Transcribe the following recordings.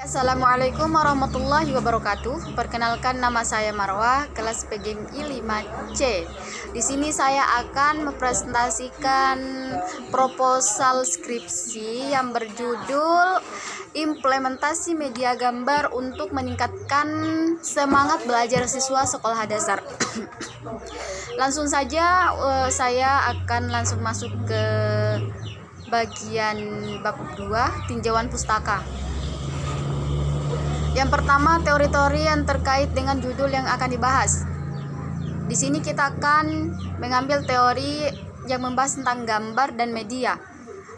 Assalamualaikum warahmatullahi wabarakatuh. Perkenalkan, nama saya Marwah, kelas PGMI 5C. Di sini saya akan mempresentasikan proposal skripsi yang berjudul Implementasi Media Gambar untuk Meningkatkan Semangat Belajar Siswa Sekolah Dasar. Langsung saja saya akan langsung masuk ke bagian bab 2, tinjauan pustaka. Yang pertama, teori-teori yang terkait dengan judul yang akan dibahas. Di sini kita akan mengambil teori yang membahas tentang gambar dan media.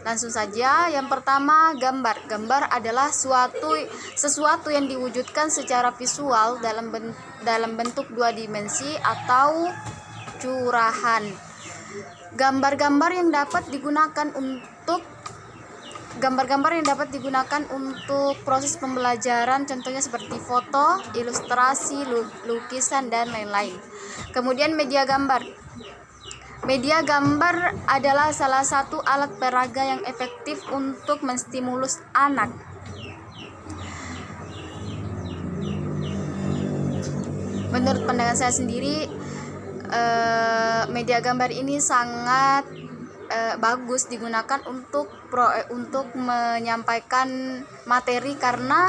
Langsung saja, yang pertama, gambar. Gambar adalah sesuatu yang diwujudkan secara visual dalam bentuk dua dimensi atau curahan. Gambar-gambar yang dapat digunakan untuk proses pembelajaran, contohnya seperti foto, ilustrasi, lukisan, dan lain-lain. Kemudian media gambar. Media gambar adalah salah satu alat peraga yang efektif untuk menstimulus anak. Menurut pandangan saya sendiri, media gambar ini sangat bagus digunakan untuk menyampaikan materi, karena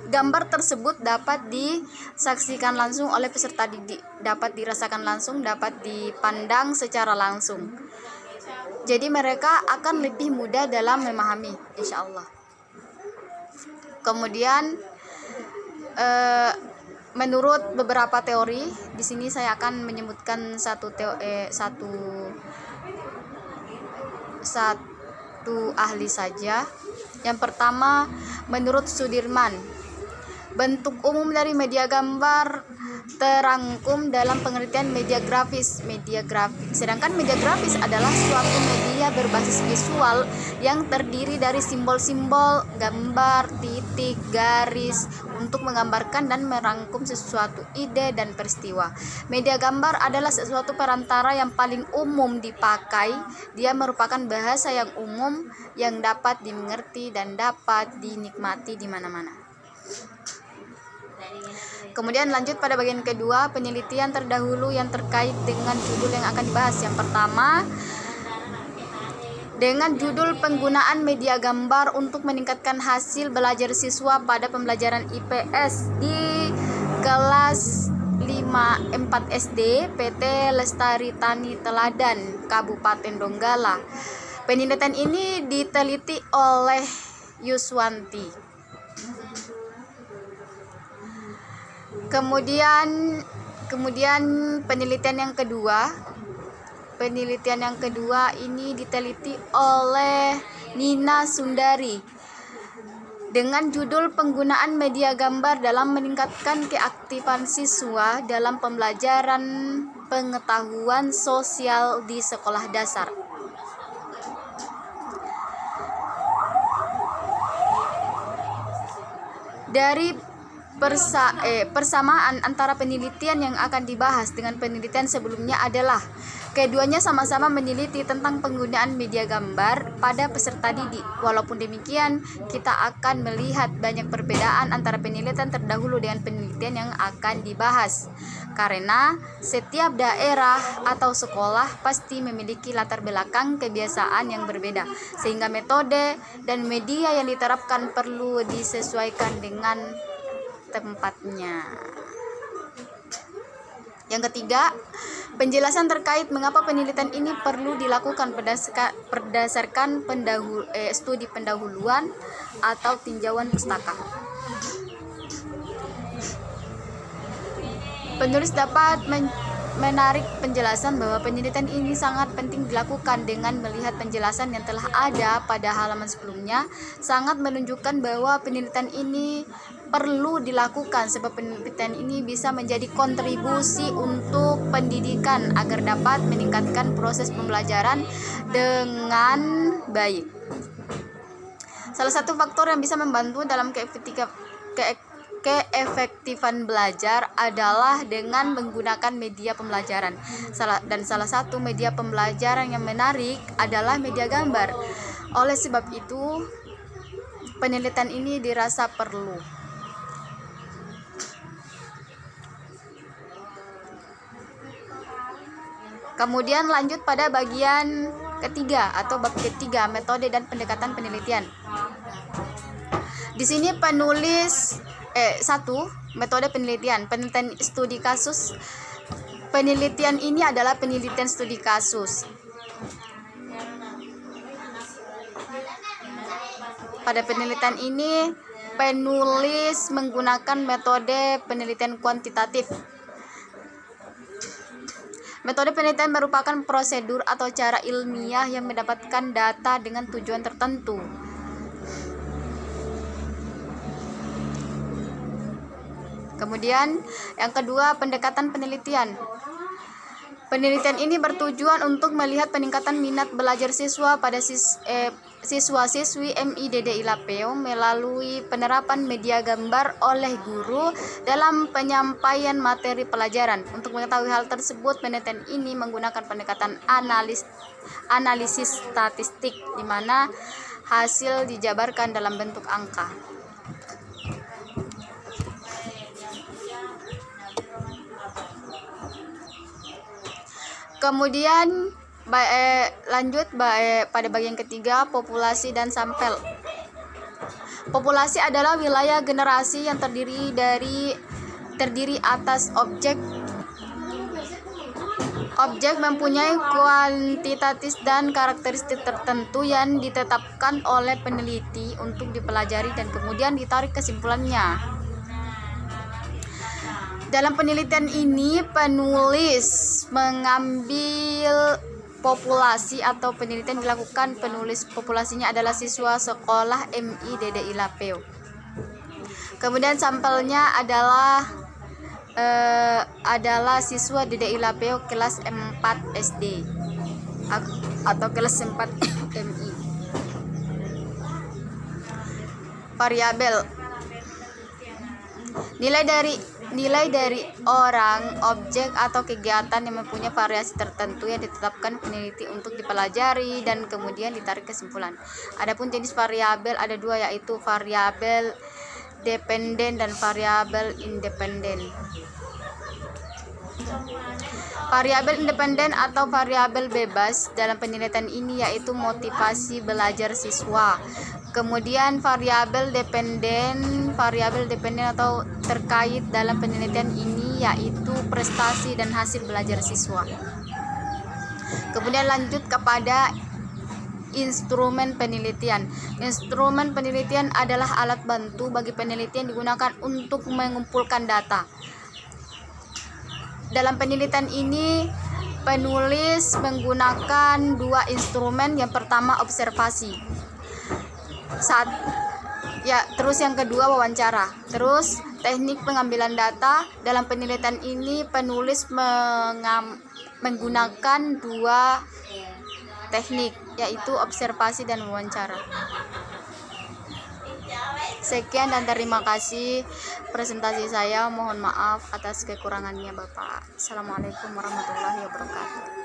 gambar tersebut dapat disaksikan langsung oleh peserta didik, dapat dirasakan langsung, dapat dipandang secara langsung. Jadi mereka akan lebih mudah dalam memahami, insya Allah. Kemudian menurut beberapa teori, di sini saya akan menyebutkan satu ahli saja. Yang pertama, menurut Sudirman, bentuk umum dari media gambar terangkum dalam pengertian media grafis. Sedangkan media grafis adalah suatu media berbasis visual yang terdiri dari simbol-simbol, gambar, titik, garis untuk menggambarkan dan merangkum sesuatu ide dan peristiwa. Media gambar adalah sesuatu perantara yang paling umum dipakai. Dia merupakan bahasa yang umum yang dapat dimengerti dan dapat dinikmati di mana-mana. Kemudian lanjut pada bagian kedua, penelitian terdahulu yang terkait dengan judul yang akan dibahas. Yang pertama, dengan judul penggunaan media gambar untuk meningkatkan hasil belajar siswa pada pembelajaran IPS di kelas 4 SD PT Lestari Tani Teladan, Kabupaten Donggala. Penelitian ini diteliti oleh Yuswanti. Kemudian penelitian yang kedua ini diteliti oleh Nina Sundari dengan judul penggunaan media gambar dalam meningkatkan keaktifan siswa dalam pembelajaran pengetahuan sosial di sekolah dasar. Dari persamaan antara penelitian yang akan dibahas dengan penelitian sebelumnya adalah keduanya sama-sama meneliti tentang penggunaan media gambar pada peserta didik. Walaupun demikian, kita akan melihat banyak perbedaan antara penelitian terdahulu dengan penelitian yang akan dibahas, karena setiap daerah atau sekolah pasti memiliki latar belakang kebiasaan yang berbeda, sehingga metode dan media yang diterapkan perlu disesuaikan dengan tempatnya. Yang ketiga, penjelasan terkait mengapa penelitian ini perlu dilakukan berdasarkan studi pendahuluan atau tinjauan pustaka. Penulis dapat menarik penjelasan bahwa penelitian ini sangat penting dilakukan dengan melihat penjelasan yang telah ada pada halaman sebelumnya, sangat menunjukkan bahwa penelitian ini perlu dilakukan sebab penelitian ini bisa menjadi kontribusi untuk pendidikan agar dapat meningkatkan proses pembelajaran dengan baik. Salah satu faktor yang bisa membantu dalam keefektifan belajar adalah dengan menggunakan media pembelajaran. Salah satu media pembelajaran yang menarik adalah media gambar. Oleh sebab itu, penelitian ini dirasa perlu. Kemudian lanjut pada bagian ketiga atau bab ketiga, metode dan pendekatan penelitian. Di sini penulis metode penelitian studi kasus. Penelitian ini adalah penelitian studi kasus. Pada penelitian ini penulis menggunakan metode penelitian kuantitatif. Metode penelitian merupakan prosedur atau cara ilmiah yang mendapatkan data dengan tujuan tertentu. Kemudian yang kedua, pendekatan penelitian. Penelitian ini bertujuan untuk melihat peningkatan minat belajar siswa pada siswa-siswi MIDD-ILAPEO melalui penerapan media gambar oleh guru dalam penyampaian materi pelajaran. Untuk mengetahui hal tersebut, penelitian ini menggunakan pendekatan analisis statistik, di mana hasil dijabarkan dalam bentuk angka. Kemudian lanjut pada bagian ketiga, populasi dan sampel. Populasi adalah wilayah generasi yang terdiri atas objek mempunyai kuantitatif dan karakteristik tertentu yang ditetapkan oleh peneliti untuk dipelajari dan kemudian ditarik kesimpulannya. Dalam penelitian ini, penulis mengambil populasi atau penelitian dilakukan, penulis populasinya adalah siswa sekolah MIDD-ILAPEO. Kemudian sampelnya adalah siswa DD-ILAPEO kelas 4 SD atau kelas 4 MI. Variabel. Nilai dari orang, objek, atau kegiatan yang mempunyai variasi tertentu yang ditetapkan peneliti untuk dipelajari dan kemudian ditarik kesimpulan. Adapun jenis variabel ada dua, yaitu variabel dependen dan variabel independen. Variabel independen atau variabel bebas dalam penelitian ini yaitu motivasi belajar siswa. Kemudian variabel dependen atau terkait dalam penelitian ini yaitu prestasi dan hasil belajar siswa. Kemudian lanjut kepada instrumen penelitian. Instrumen penelitian adalah alat bantu bagi peneliti yang digunakan untuk mengumpulkan data. Dalam penelitian ini penulis menggunakan dua instrumen. Yang pertama observasi. Terus yang kedua wawancara. Terus teknik pengambilan data. Dalam penelitian ini penulis menggunakan dua teknik, yaitu observasi dan wawancara. Sekian dan terima kasih presentasi saya. Mohon maaf atas kekurangannya, Bapak. Assalamualaikum warahmatullahi wabarakatuh.